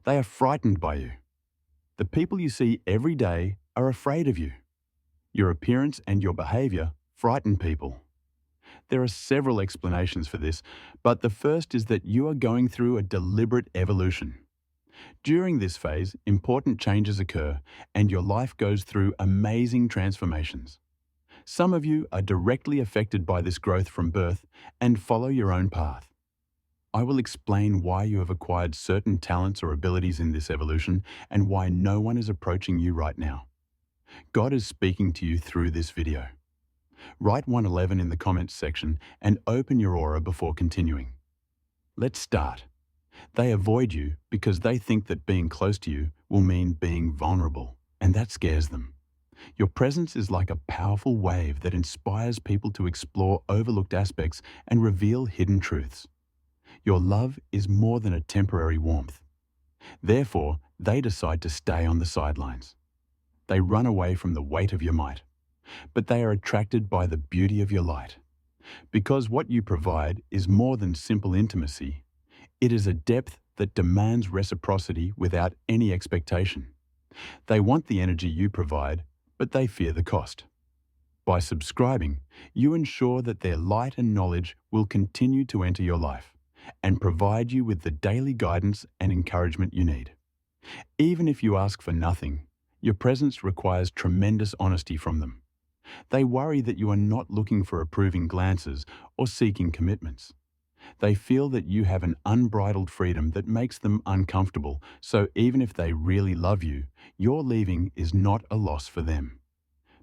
They are frightened by you. The people you see every day are afraid of you. Your appearance and your behavior frighten people. There are several explanations for this, but the first is that you are going through a deliberate evolution. During this phase, important changes occur and your life goes through amazing transformations. Some of you are directly affected by this growth from birth and follow your own path. I will explain why you have acquired certain talents or abilities in this evolution and why no one is approaching you right now. God is speaking to you through this video. Write 111 in the comments section and open your aura before continuing. Let's start. They avoid you because they think that being close to you will mean being vulnerable, and that scares them. Your presence is like a powerful wave that inspires people to explore overlooked aspects and reveal hidden truths. Your love is more than a temporary warmth. Therefore, they decide to stay on the sidelines. They run away from the weight of your might, but they are attracted by the beauty of your light. Because what you provide is more than simple intimacy, it is a depth that demands reciprocity without any expectation. They want the energy you provide, but they fear the cost. By subscribing, you ensure that their light and knowledge will continue to enter your life and provide you with the daily guidance and encouragement you need. Even if you ask for nothing, your presence requires tremendous honesty from them. They worry that you are not looking for approving glances or seeking commitments. They feel that you have an unbridled freedom that makes them uncomfortable, so even if they really love you, your leaving is not a loss for them.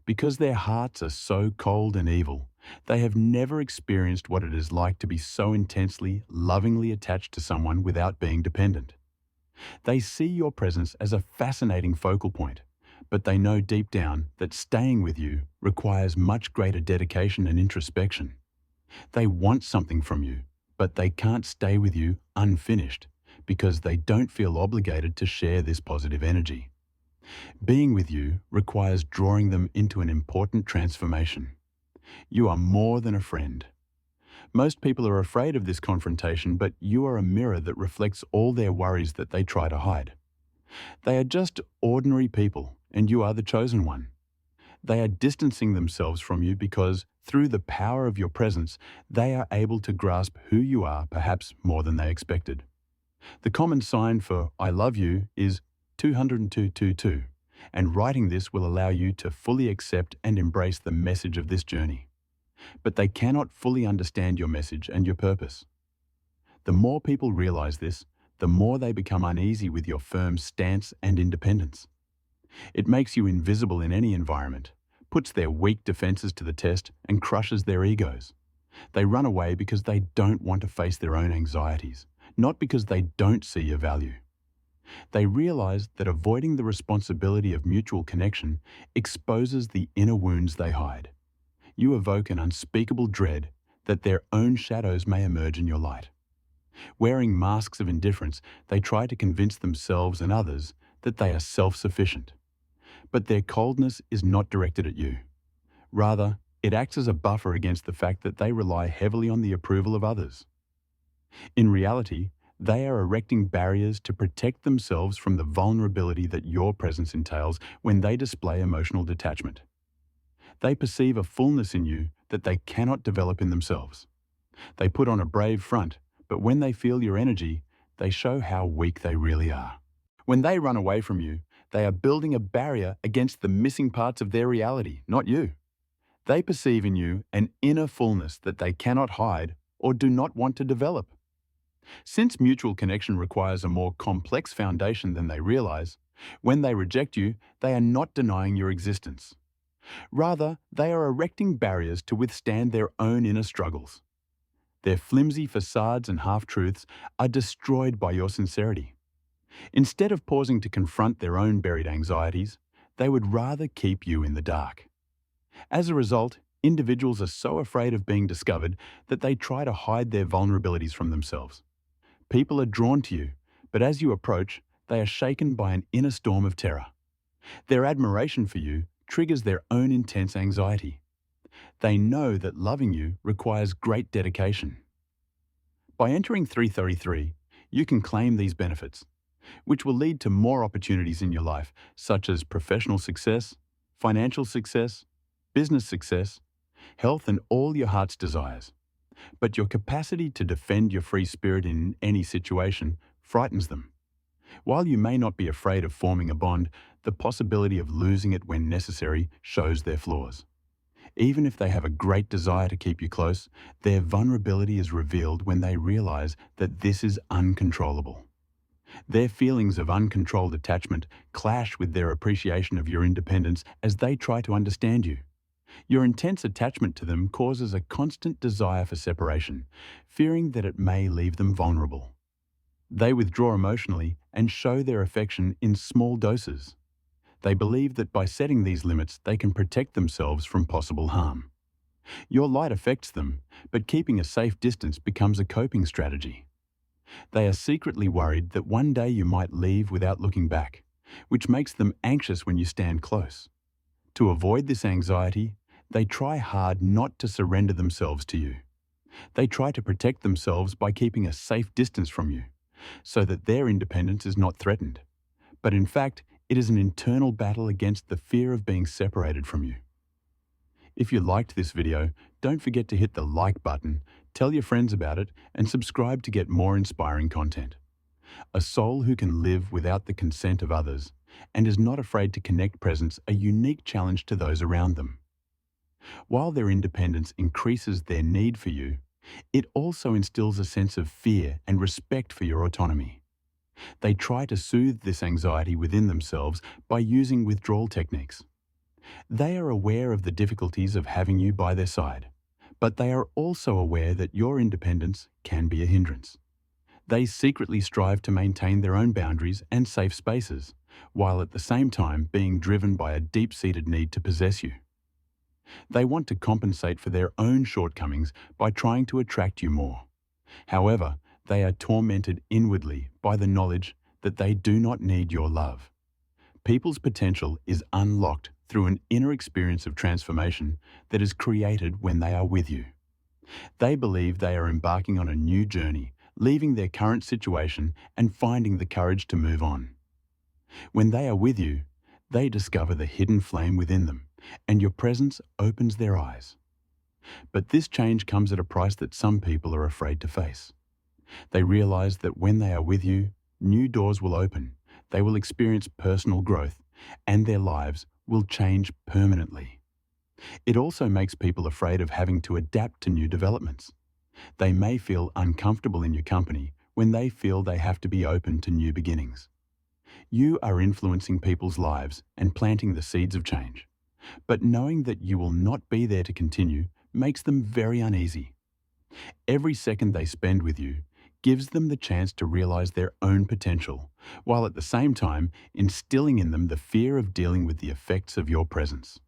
Because their hearts are so cold and evil, they have never experienced what it is like to be so intensely, lovingly attached to someone without being dependent. They see your presence as a fascinating focal point, but they know deep down that staying with you requires much greater dedication and introspection. They want something from you, but they can't stay with you unfinished because they don't feel obligated to share this positive energy. Being with you requires drawing them into an important transformation. You are more than a friend. Most people are afraid of this confrontation, but you are a mirror that reflects all their worries that they try to hide. They are just ordinary people, and you are the chosen one. They are distancing themselves from you because, through the power of your presence, they are able to grasp who you are perhaps more than they expected. The common sign for I love you is 20222, and writing this will allow you to fully accept and embrace the message of this journey. But they cannot fully understand your message and your purpose. The more people realize this, the more they become uneasy with your firm stance and independence. It makes you invisible in any environment, puts their weak defenses to the test, and crushes their egos. They run away because they don't want to face their own anxieties, not because they don't see your value. They realize that avoiding the responsibility of mutual connection exposes the inner wounds they hide. You evoke an unspeakable dread that their own shadows may emerge in your light. Wearing masks of indifference, they try to convince themselves and others that they are self-sufficient. But their coldness is not directed at you. Rather, it acts as a buffer against the fact that they rely heavily on the approval of others. In reality, they are erecting barriers to protect themselves from the vulnerability that your presence entails when they display emotional detachment. They perceive a fullness in you that they cannot develop in themselves. They put on a brave front, but when they feel your energy, they show how weak they really are. When they run away from you, they are building a barrier against the missing parts of their reality, not you. They perceive in you an inner fullness that they cannot hide or do not want to develop. Since mutual connection requires a more complex foundation than they realize, when they reject you, they are not denying your existence. Rather, they are erecting barriers to withstand their own inner struggles. Their flimsy facades and half-truths are destroyed by your sincerity. Instead of pausing to confront their own buried anxieties, they would rather keep you in the dark. As a result, individuals are so afraid of being discovered that they try to hide their vulnerabilities from themselves. People are drawn to you, but as you approach, they are shaken by an inner storm of terror. Their admiration for you triggers their own intense anxiety. They know that loving you requires great dedication. By entering 333, you can claim these benefits. which will lead to more opportunities in your life, such as professional success, financial success, business success, health, and all your heart's desires. But your capacity to defend your free spirit in any situation frightens them. While you may not be afraid of forming a bond, the possibility of losing it when necessary shows their flaws. Even if they have a great desire to keep you close, their vulnerability is revealed when they realize that this is uncontrollable. Their feelings of uncontrolled attachment clash with their appreciation of your independence as they try to understand you. Your intense attachment to them causes a constant desire for separation, fearing that it may leave them vulnerable. They withdraw emotionally and show their affection in small doses. They believe that by setting these limits, they can protect themselves from possible harm. Your light affects them, but keeping a safe distance becomes a coping strategy. They are secretly worried that one day you might leave without looking back, which makes them anxious when you stand close. To avoid this anxiety, they try hard not to surrender themselves to you. They try to protect themselves by keeping a safe distance from you, so that their independence is not threatened. But in fact, it is an internal battle against the fear of being separated from you. If you liked this video, don't forget to hit the like button, tell your friends about it, and subscribe to get more inspiring content. A soul who can live without the consent of others and is not afraid to connect presents a unique challenge to those around them. While their independence increases their need for you, it also instills a sense of fear and respect for your autonomy. They try to soothe this anxiety within themselves by using withdrawal techniques. They are aware of the difficulties of having you by their side, but they are also aware that your independence can be a hindrance. They secretly strive to maintain their own boundaries and safe spaces, while at the same time being driven by a deep-seated need to possess you. They want to compensate for their own shortcomings by trying to attract you more. However, they are tormented inwardly by the knowledge that they do not need your love. People's potential is unlocked through an inner experience of transformation that is created when they are with you. They believe they are embarking on a new journey, leaving their current situation and finding the courage to move on. When they are with you, they discover the hidden flame within them, and your presence opens their eyes. But this change comes at a price that some people are afraid to face. They realize that when they are with you, new doors will open, they will experience personal growth, and their lives will change permanently. It also makes people afraid of having to adapt to new developments. They may feel uncomfortable in your company when they feel they have to be open to new beginnings. You are influencing people's lives and planting the seeds of change. But knowing that you will not be there to continue makes them very uneasy. Every second they spend with you gives them the chance to realize their own potential, while at the same time instilling in them the fear of dealing with the effects of your presence.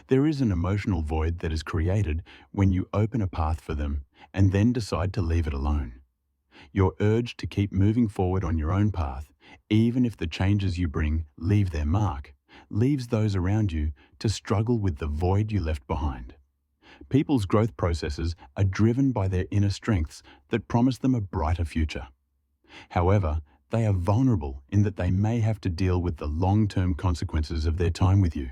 There is an emotional void that is created when you open a path for them and then decide to leave it alone. Your urge to keep moving forward on your own path, even if the changes you bring leave their mark, leaves those around you to struggle with the void you left behind. People's growth processes are driven by their inner strengths that promise them a brighter future. However, they are vulnerable in that they may have to deal with the long-term consequences of their time with you.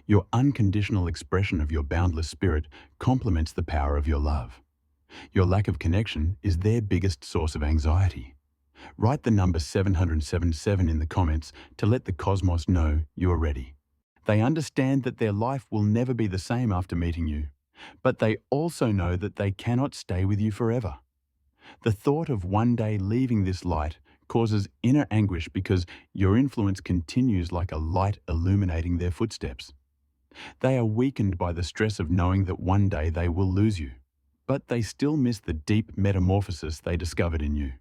Your unconditional expression of your boundless spirit complements the power of your love. Your lack of connection is their biggest source of anxiety. Write the number 777 in the comments to let the cosmos know you are ready. They understand that their life will never be the same after meeting you, but they also know that they cannot stay with you forever. The thought of one day leaving this light causes inner anguish because your influence continues like a light illuminating their footsteps. They are weakened by the stress of knowing that one day they will lose you, but they still miss the deep metamorphosis they discovered in you.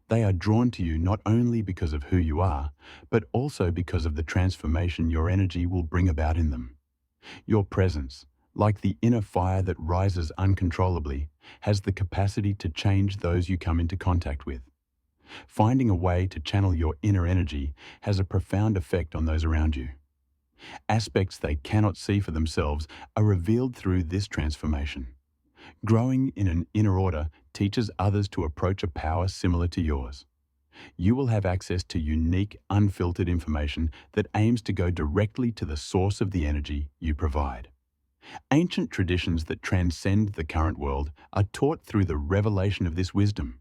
They are drawn to you not only because of who you are, but also because of the transformation your energy will bring about in them. Your presence, like the inner fire that rises uncontrollably, has the capacity to change those you come into contact with. Finding a way to channel your inner energy has a profound effect on those around you. Aspects they cannot see for themselves are revealed through this transformation. Growing in an inner order teaches others to approach a power similar to yours. You will have access to unique, unfiltered information that aims to go directly to the source of the energy you provide. Ancient traditions that transcend the current world are taught through the revelation of this wisdom.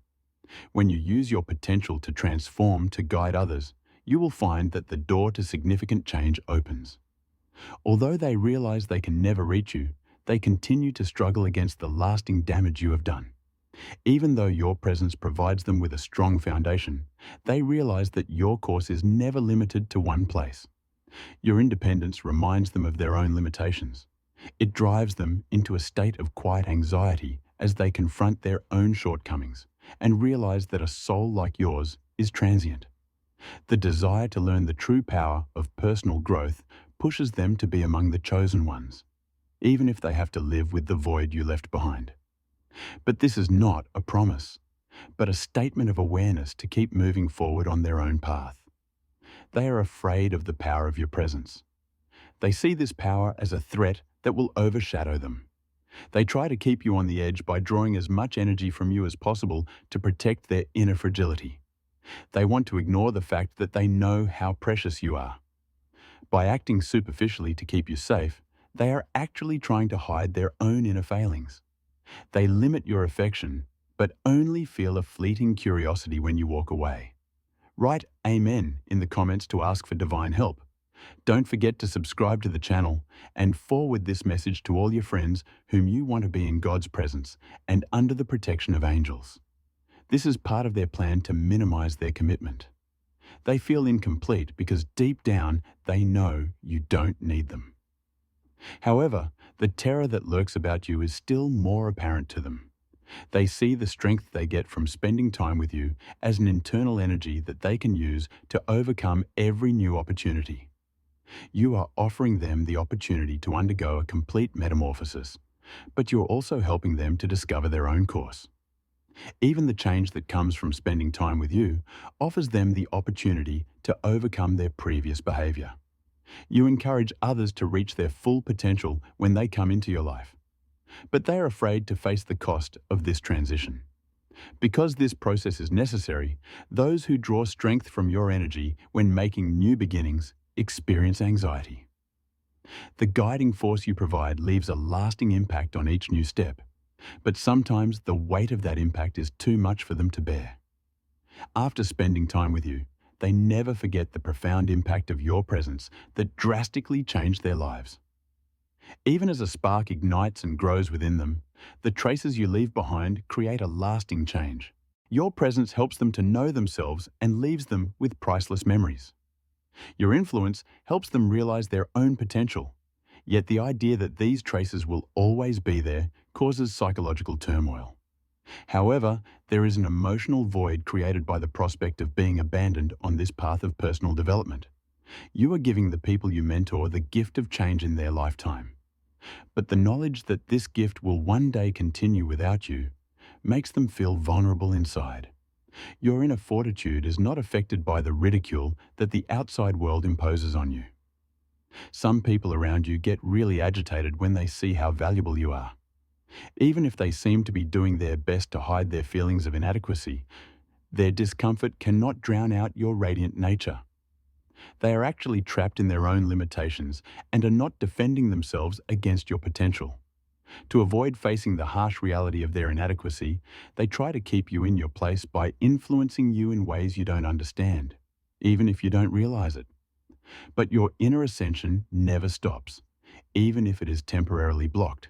When you use your potential to transform to guide others, you will find that the door to significant change opens. Although they realize they can never reach you, they continue to struggle against the lasting damage you have done. Even though your presence provides them with a strong foundation, they realize that your course is never limited to one place. Your independence reminds them of their own limitations. It drives them into a state of quiet anxiety as they confront their own shortcomings and realize that a soul like yours is transient. The desire to learn the true power of personal growth pushes them to be among the chosen ones, even if they have to live with the void you left behind. But this is not a promise, but a statement of awareness to keep moving forward on their own path. They are afraid of the power of your presence. They see this power as a threat that will overshadow them. They try to keep you on the edge by drawing as much energy from you as possible to protect their inner fragility. They want to ignore the fact that they know how precious you are. By acting superficially to keep you safe, they are actually trying to hide their own inner failings. They limit your affection, but only feel a fleeting curiosity when you walk away. Write Amen in the comments to ask for divine help. Don't forget to subscribe to the channel and forward this message to all your friends whom you want to be in God's presence and under the protection of angels. This is part of their plan to minimize their commitment. They feel incomplete because deep down they know you don't need them. However, the terror that lurks about you is still more apparent to them. They see the strength they get from spending time with you as an internal energy that they can use to overcome every new opportunity. You are offering them the opportunity to undergo a complete metamorphosis, but you're also helping them to discover their own course. Even the change that comes from spending time with you offers them the opportunity to overcome their previous behavior. You encourage others to reach their full potential when they come into your life. But they are afraid to face the cost of this transition. Because this process is necessary, those who draw strength from your energy when making new beginnings experience anxiety. The guiding force you provide leaves a lasting impact on each new step, but sometimes the weight of that impact is too much for them to bear. After spending time with you, they never forget the profound impact of your presence that drastically changed their lives. Even as a spark ignites and grows within them, the traces you leave behind create a lasting change. Your presence helps them to know themselves and leaves them with priceless memories. Your influence helps them realize their own potential, yet the idea that these traces will always be there causes psychological turmoil. However, there is an emotional void created by the prospect of being abandoned on this path of personal development. You are giving the people you mentor the gift of change in their lifetime. But the knowledge that this gift will one day continue without you makes them feel vulnerable inside. Your inner fortitude is not affected by the ridicule that the outside world imposes on you. Some people around you get really agitated when they see how valuable you are. Even if they seem to be doing their best to hide their feelings of inadequacy, their discomfort cannot drown out your radiant nature. They are actually trapped in their own limitations and are not defending themselves against your potential. To avoid facing the harsh reality of their inadequacy, they try to keep you in your place by influencing you in ways you don't understand, even if you don't realize it. But your inner ascension never stops, even if it is temporarily blocked.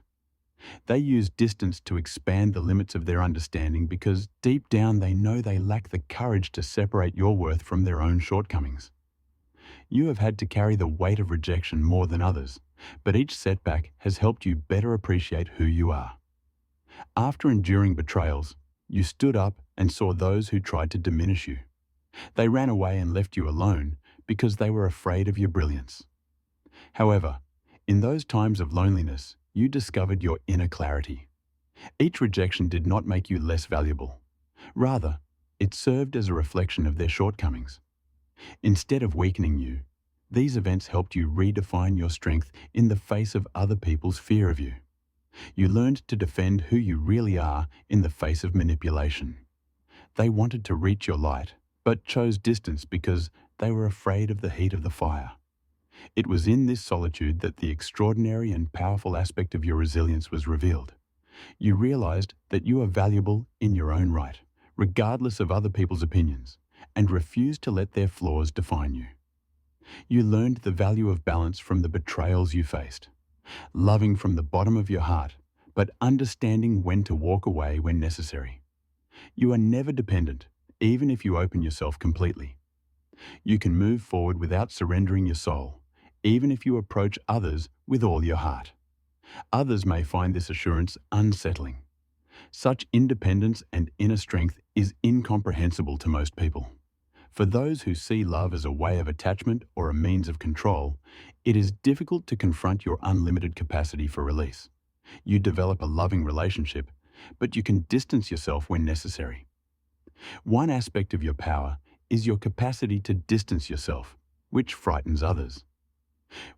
They use distance to expand the limits of their understanding because deep down they know they lack the courage to separate your worth from their own shortcomings. You have had to carry the weight of rejection more than others, but each setback has helped you better appreciate who you are. After enduring betrayals, you stood up and saw those who tried to diminish you. They ran away and left you alone because they were afraid of your brilliance. However, in those times of loneliness, you discovered your inner clarity. Each rejection did not make you less valuable. Rather, it served as a reflection of their shortcomings. Instead of weakening you, these events helped you redefine your strength in the face of other people's fear of you. You learned to defend who you really are in the face of manipulation. They wanted to reach your light, but chose distance because they were afraid of the heat of the fire. It was in this solitude that the extraordinary and powerful aspect of your resilience was revealed. You realized that you are valuable in your own right, regardless of other people's opinions, and refused to let their flaws define you. You learned the value of balance from the betrayals you faced, loving from the bottom of your heart, but understanding when to walk away when necessary. You are never dependent, even if you open yourself completely. You can move forward without surrendering your soul, even if you approach others with all your heart. Others may find this assurance unsettling. Such independence and inner strength is incomprehensible to most people. For those who see love as a way of attachment or a means of control, it is difficult to confront your unlimited capacity for release. You develop a loving relationship, but you can distance yourself when necessary. One aspect of your power is your capacity to distance yourself, which frightens others.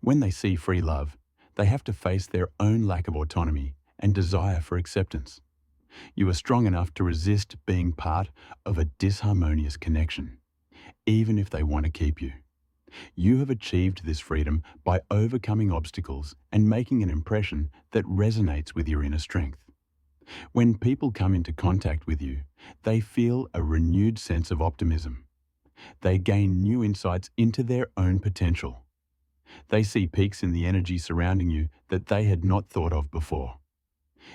When they see free love, they have to face their own lack of autonomy and desire for acceptance. You are strong enough to resist being part of a disharmonious connection, even if they want to keep you. You have achieved this freedom by overcoming obstacles and making an impression that resonates with your inner strength. When people come into contact with you, they feel a renewed sense of optimism. They gain new insights into their own potential. They see peaks in the energy surrounding you that they had not thought of before.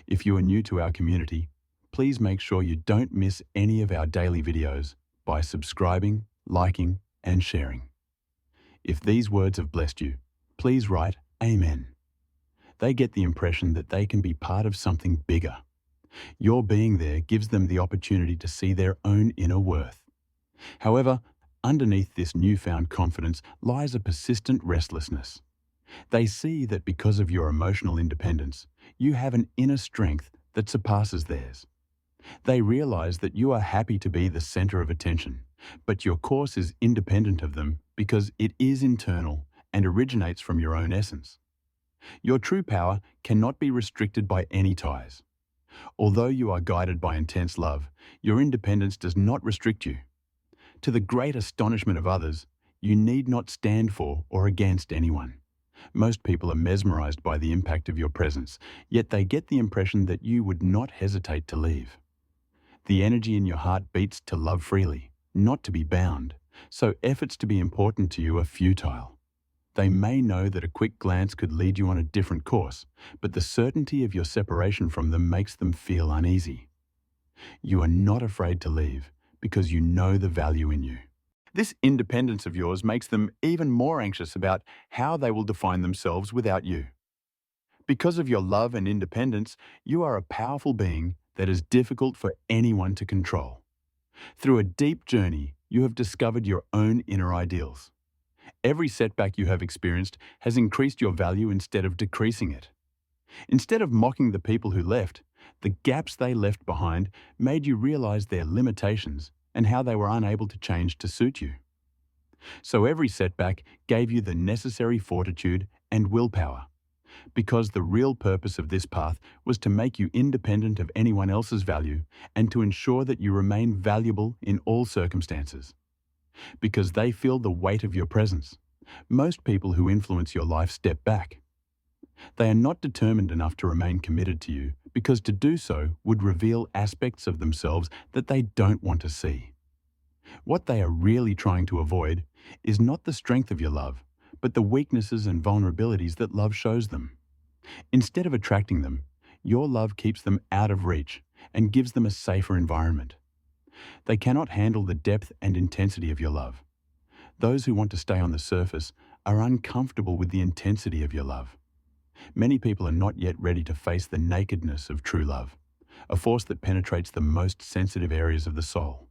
If you are new to our community, please make sure you don't miss any of our daily videos by subscribing, liking, and sharing. If these words have blessed you, please write Amen. They get the impression that they can be part of something bigger. Your being there gives them the opportunity to see their own inner worth. However, underneath this newfound confidence lies a persistent restlessness. They see that because of your emotional independence, you have an inner strength that surpasses theirs. They realize that you are happy to be the center of attention, but your course is independent of them because it is internal and originates from your own essence. Your true power cannot be restricted by any ties. Although you are guided by intense love, your independence does not restrict you. To the great astonishment of others, you need not stand for or against anyone. Most people are mesmerized by the impact of your presence, yet they get the impression that you would not hesitate to leave. The energy in your heart beats to love freely, not to be bound, so efforts to be important to you are futile. They may know that a quick glance could lead you on a different course, but the certainty of your separation from them makes them feel uneasy. You are not afraid to leave because you know the value in you. This independence of yours makes them even more anxious about how they will define themselves without you. Because of your love and independence, you are a powerful being that is difficult for anyone to control. Through a deep journey, you have discovered your own inner ideals. Every setback you have experienced has increased your value instead of decreasing it. Instead of mocking the people who left, the gaps they left behind made you realize their limitations and how they were unable to change to suit you. So every setback gave you the necessary fortitude and willpower, because the real purpose of this path was to make you independent of anyone else's value and to ensure that you remain valuable in all circumstances. Because they feel the weight of your presence, most people who influence your life step back. They are not determined enough to remain committed to you because to do so would reveal aspects of themselves that they don't want to see. What they are really trying to avoid is not the strength of your love, but the weaknesses and vulnerabilities that love shows them. Instead of attracting them, your love keeps them out of reach and gives them a safer environment. They cannot handle the depth and intensity of your love. Those who want to stay on the surface are uncomfortable with the intensity of your love. Many people are not yet ready to face the nakedness of true love, a force that penetrates the most sensitive areas of the soul.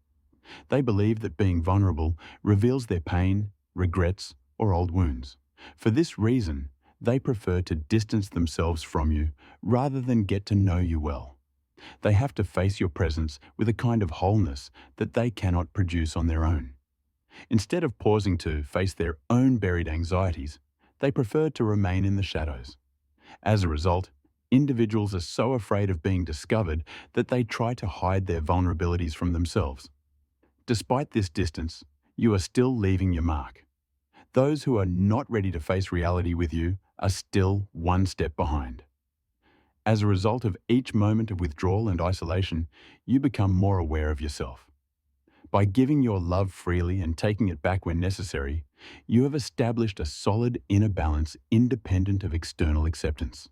They believe that being vulnerable reveals their pain, regrets, or old wounds. For this reason, they prefer to distance themselves from you rather than get to know you well. They have to face your presence with a kind of wholeness that they cannot produce on their own. Instead of pausing to face their own buried anxieties, they prefer to remain in the shadows. As a result, individuals are so afraid of being discovered that they try to hide their vulnerabilities from themselves. Despite this distance, you are still leaving your mark. Those who are not ready to face reality with you are still one step behind. As a result of each moment of withdrawal and isolation, you become more aware of yourself. By giving your love freely and taking it back when necessary, you have established a solid inner balance independent of external acceptance.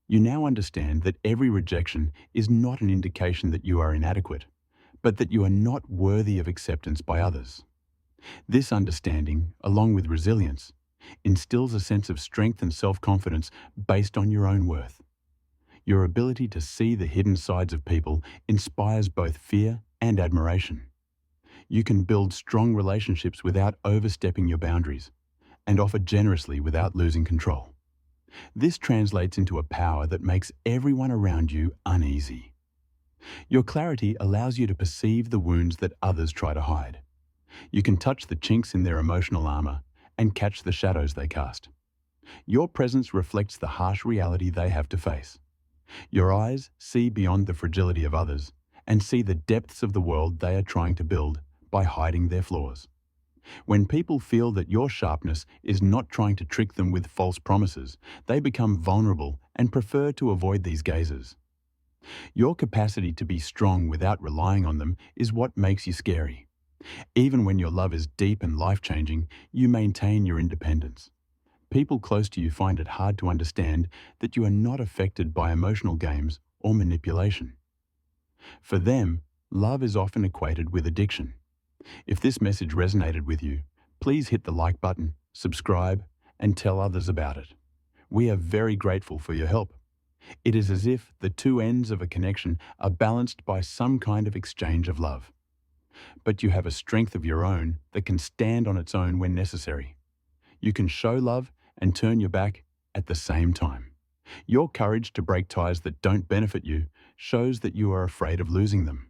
You now understand that every rejection is not an indication that you are inadequate, but that you are not worthy of acceptance by others. This understanding, along with resilience, instills a sense of strength and self-confidence based on your own worth. Your ability to see the hidden sides of people inspires both fear and admiration. You can build strong relationships without overstepping your boundaries, and offer generously without losing control. This translates into a power that makes everyone around you uneasy. Your clarity allows you to perceive the wounds that others try to hide. You can touch the chinks in their emotional armor and catch the shadows they cast. Your presence reflects the harsh reality they have to face. Your eyes see beyond the fragility of others and see the depths of the world they are trying to build by hiding their flaws. When people feel that your sharpness is not trying to trick them with false promises, they become vulnerable and prefer to avoid these gazes. Your capacity to be strong without relying on them is what makes you scary. Even when your love is deep and life-changing, you maintain your independence. People close to you find it hard to understand that you are not affected by emotional games or manipulation. For them, love is often equated with addiction. If this message resonated with you, please hit the like button, subscribe, and tell others about it. We are very grateful for your help. It is as if the two ends of a connection are balanced by some kind of exchange of love. But you have a strength of your own that can stand on its own when necessary. You can show love and turn your back at the same time. Your courage to break ties that don't benefit you shows that you are afraid of losing them.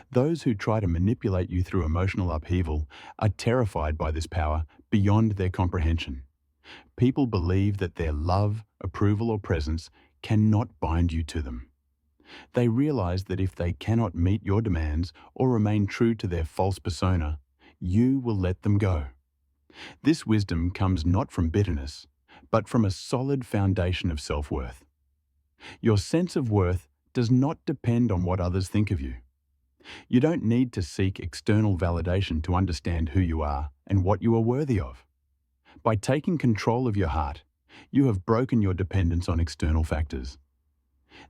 Those who try to manipulate you through emotional upheaval are terrified by this power beyond their comprehension. People believe that their love, approval, or presence cannot bind you to them. They realize that if they cannot meet your demands or remain true to their false persona, you will let them go. This wisdom comes not from bitterness, but from a solid foundation of self-worth. Your sense of worth does not depend on what others think of you. You don't need to seek external validation to understand who you are and what you are worthy of. By taking control of your heart, you have broken your dependence on external factors.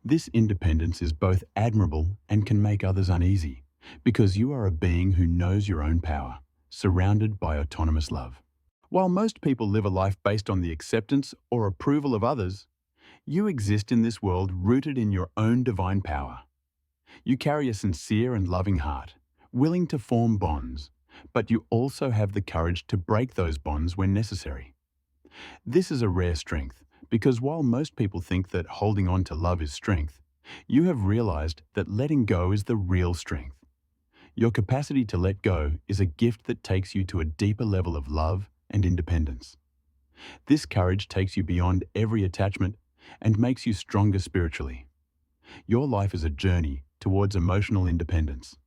This independence is both admirable and can make others uneasy, because you are a being who knows your own power, surrounded by autonomous love. While most people live a life based on the acceptance or approval of others, you exist in this world rooted in your own divine power. You carry a sincere and loving heart, willing to form bonds, but you also have the courage to break those bonds when necessary. This is a rare strength, because while most people think that holding on to love is strength, you have realized that letting go is the real strength. Your capacity to let go is a gift that takes you to a deeper level of love and independence. This courage takes you beyond every attachment and makes you stronger spiritually. Your life is a journey towards emotional independence.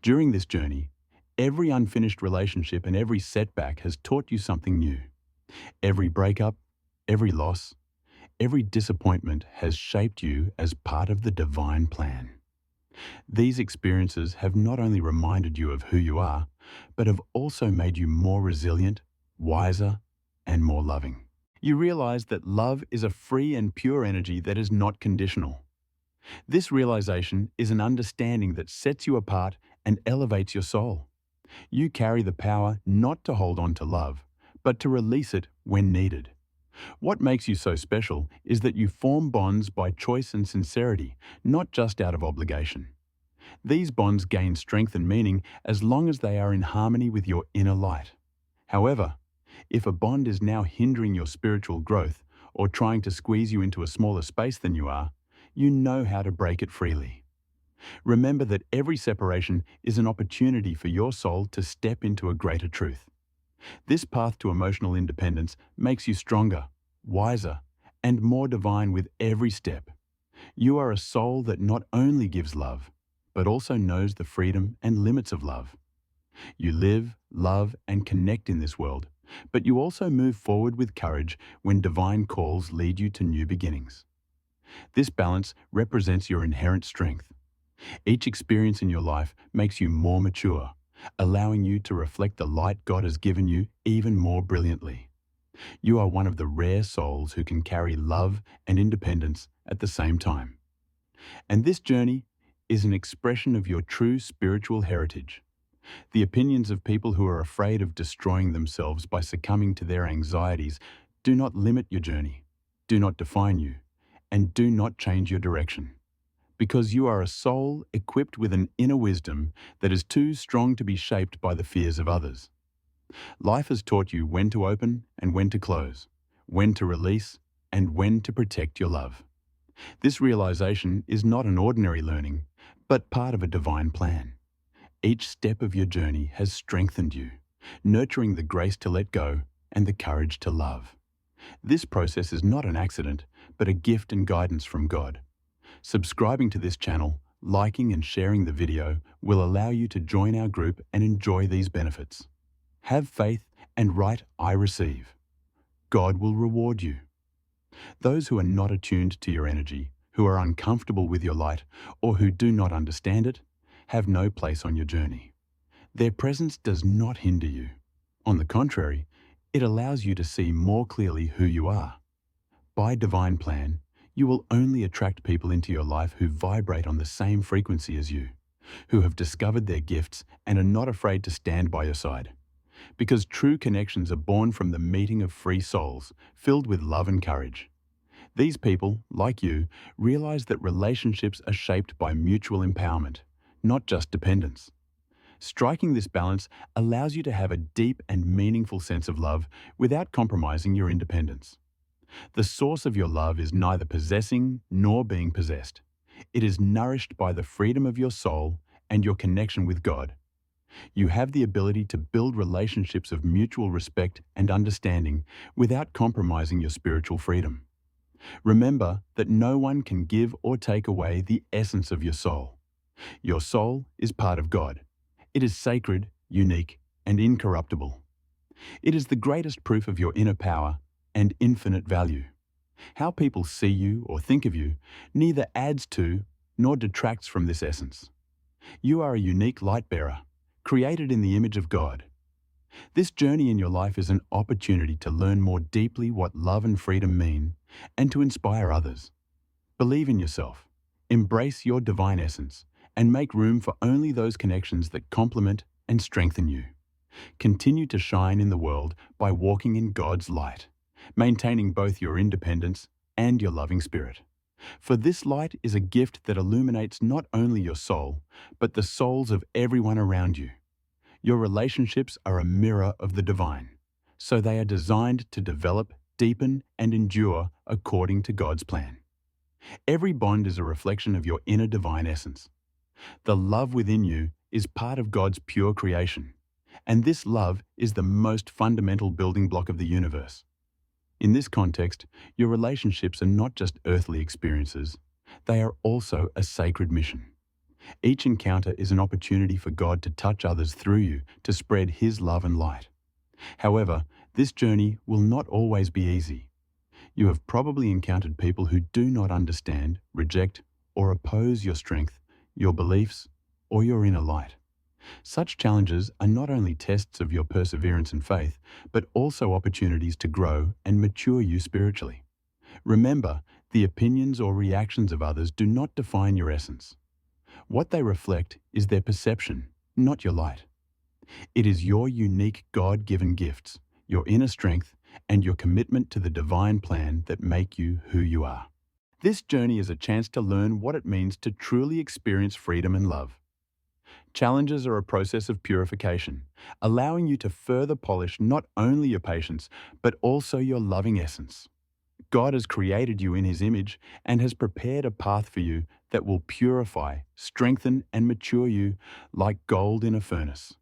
During this journey, every unfinished relationship and every setback has taught you something new. Every breakup, every loss, every disappointment has shaped you as part of the divine plan. These experiences have not only reminded you of who you are, but have also made you more resilient, wiser, and more loving. You realize that love is a free and pure energy that is not conditional. This realization is an understanding that sets you apart and elevates your soul. You carry the power not to hold on to love, but to release it when needed. What makes you so special is that you form bonds by choice and sincerity, not just out of obligation. These bonds gain strength and meaning as long as they are in harmony with your inner light. However, if a bond is now hindering your spiritual growth or trying to squeeze you into a smaller space than you are, you know how to break it freely. Remember that every separation is an opportunity for your soul to step into a greater truth. This path to emotional independence makes you stronger, wiser, and more divine with every step. You are a soul that not only gives love, but also knows the freedom and limits of love. You live, love, and connect in this world, but you also move forward with courage when divine calls lead you to new beginnings. This balance represents your inherent strength. Each experience in your life makes you more mature, allowing you to reflect the light God has given you even more brilliantly. You are one of the rare souls who can carry love and independence at the same time. And this journey is an expression of your true spiritual heritage. The opinions of people who are afraid of destroying themselves by succumbing to their anxieties do not limit your journey, do not define you, and do not change your direction. Because you are a soul equipped with an inner wisdom that is too strong to be shaped by the fears of others. Life has taught you when to open and when to close, when to release and when to protect your love. This realization is not an ordinary learning, but part of a divine plan. Each step of your journey has strengthened you, nurturing the grace to let go and the courage to love. This process is not an accident, but a gift and guidance from God. Subscribing to this channel, liking and sharing the video will allow you to join our group and enjoy these benefits. Have faith and write "I receive." God will reward you. Those who are not attuned to your energy, who are uncomfortable with your light, or who do not understand it, have no place on your journey. Their presence does not hinder you. On the contrary, it allows you to see more clearly who you are. By divine plan, you will only attract people into your life who vibrate on the same frequency as you, who have discovered their gifts and are not afraid to stand by your side. Because true connections are born from the meeting of free souls, filled with love and courage. These people, like you, realize that relationships are shaped by mutual empowerment, not just dependence. Striking this balance allows you to have a deep and meaningful sense of love without compromising your independence. The source of your love is neither possessing nor being possessed. It is nourished by the freedom of your soul and your connection with God. You have the ability to build relationships of mutual respect and understanding without compromising your spiritual freedom. Remember that no one can give or take away the essence of your soul. Your soul is part of God. It is sacred, unique, and incorruptible. It is the greatest proof of your inner power and infinite value. How people see you or think of you neither adds to nor detracts from this essence. You are a unique light bearer, created in the image of God. This journey in your life is an opportunity to learn more deeply what love and freedom mean and to inspire others. Believe in yourself, embrace your divine essence, and make room for only those connections that complement and strengthen you. Continue to shine in the world by walking in God's light, maintaining both your independence and your loving spirit. For this light is a gift that illuminates not only your soul, but the souls of everyone around you. Your relationships are a mirror of the divine, so they are designed to develop, deepen, and endure according to God's plan. Every bond is a reflection of your inner divine essence. The love within you is part of God's pure creation, and this love is the most fundamental building block of the universe. In this context, your relationships are not just earthly experiences, they are also a sacred mission. Each encounter is an opportunity for God to touch others through you to spread His love and light. However, this journey will not always be easy. You have probably encountered people who do not understand, reject, or oppose your strength, your beliefs, or your inner light. Such challenges are not only tests of your perseverance and faith, but also opportunities to grow and mature you spiritually. Remember, the opinions or reactions of others do not define your essence. What they reflect is their perception, not your light. It is your unique God-given gifts, your inner strength, and your commitment to the divine plan that make you who you are. This journey is a chance to learn what it means to truly experience freedom and love. Challenges are a process of purification, allowing you to further polish not only your patience, but also your loving essence. God has created you in His image and has prepared a path for you that will purify, strengthen, and mature you like gold in a furnace.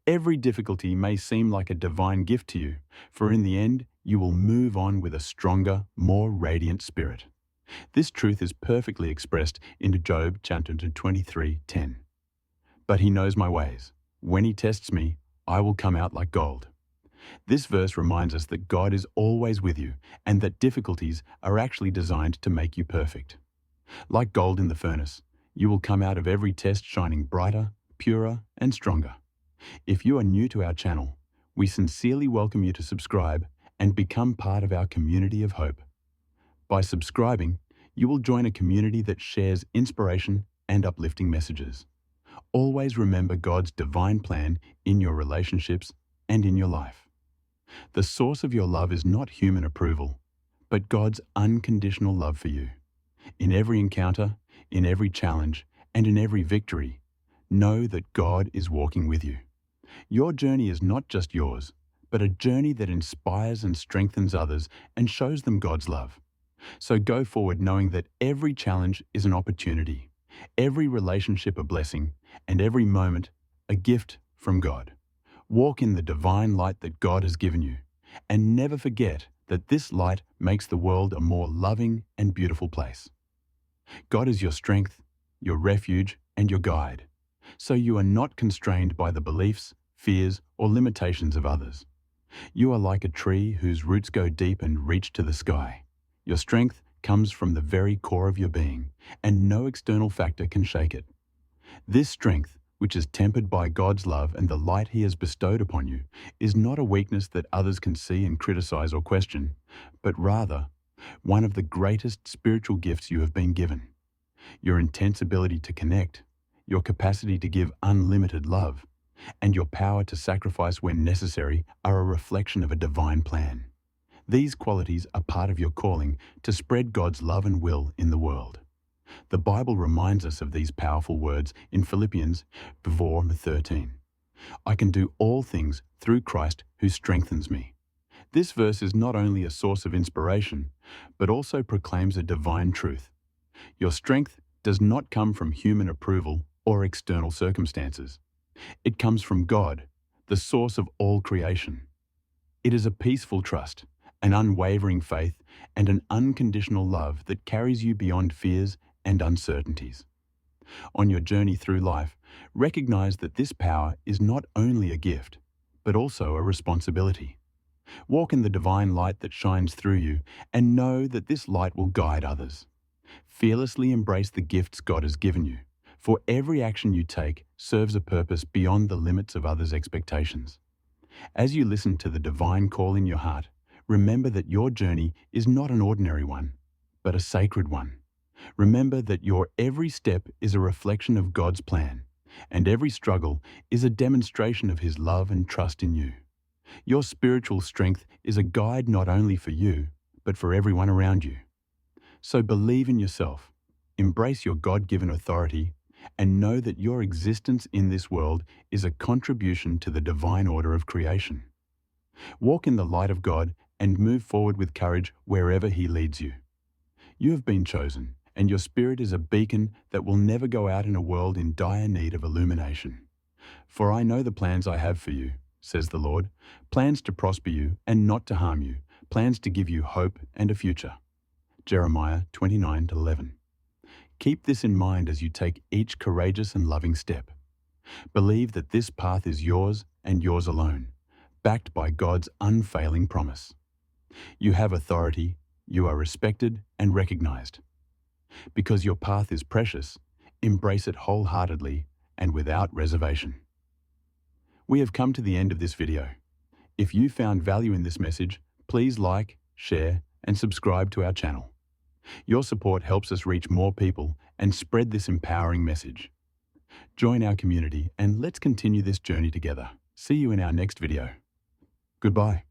Every difficulty may seem like a divine gift to you, for in the end, you will move on with a stronger, more radiant spirit. This truth is perfectly expressed in Job chapter 23:10. But He knows my ways. When he tests me, I will come out like gold. This verse reminds us that God is always with you and that difficulties are actually designed to make you perfect. Like gold in the furnace, you will come out of every test shining brighter, purer, and stronger. If you are new to our channel, we sincerely welcome you to subscribe and become part of our community of hope. By subscribing, you will join a community that shares inspiration and uplifting messages. Always remember God's divine plan in your relationships and in your life. The source of your love is not human approval, but God's unconditional love for you. In every encounter, in every challenge, and in every victory, know that God is walking with you. Your journey is not just yours, but a journey that inspires and strengthens others and shows them God's love. So go forward knowing that every challenge is an opportunity, every relationship a blessing, and every moment a gift from God. Walk in the divine light that God has given you, and never forget that this light makes the world a more loving and beautiful place. God is your strength, your refuge, and your guide, so you are not constrained by the beliefs, fears, or limitations of others. You are like a tree whose roots go deep and reach to the sky. Your strength comes from the very core of your being, and no external factor can shake it. This strength, which is tempered by God's love and the light He has bestowed upon you, is not a weakness that others can see and criticize or question, but rather one of the greatest spiritual gifts you have been given. Your intense ability to connect, your capacity to give unlimited love, and your power to sacrifice when necessary are a reflection of a divine plan. These qualities are part of your calling to spread God's love and will in the world. The Bible reminds us of these powerful words in Philippians 4:13. I can do all things through Christ who strengthens me. This verse is not only a source of inspiration, but also proclaims a divine truth. Your strength does not come from human approval or external circumstances. It comes from God, the source of all creation. It is a peaceful trust, an unwavering faith, and an unconditional love that carries you beyond fears and uncertainties. On your journey through life, recognize that this power is not only a gift, but also a responsibility. Walk in the divine light that shines through you and know that this light will guide others. Fearlessly embrace the gifts God has given you, for every action you take serves a purpose beyond the limits of others' expectations. As you listen to the divine call in your heart, remember that your journey is not an ordinary one, but a sacred one. Remember that your every step is a reflection of God's plan, and every struggle is a demonstration of His love and trust in you. Your spiritual strength is a guide not only for you, but for everyone around you. So believe in yourself, embrace your God-given authority, and know that your existence in this world is a contribution to the divine order of creation. Walk in the light of God and move forward with courage wherever He leads you. You have been chosen, and your spirit is a beacon that will never go out in a world in dire need of illumination. For I know the plans I have for you, says the Lord, plans to prosper you and not to harm you, plans to give you hope and a future. Jeremiah 29:11. Keep this in mind as you take each courageous and loving step. Believe that this path is yours and yours alone, backed by God's unfailing promise. You have authority, you are respected and recognized. Because your path is precious, embrace it wholeheartedly and without reservation. We have come to the end of this video. If you found value in this message, please like, share, and subscribe to our channel. Your support helps us reach more people and spread this empowering message. Join our community and let's continue this journey together. See you in our next video. Goodbye.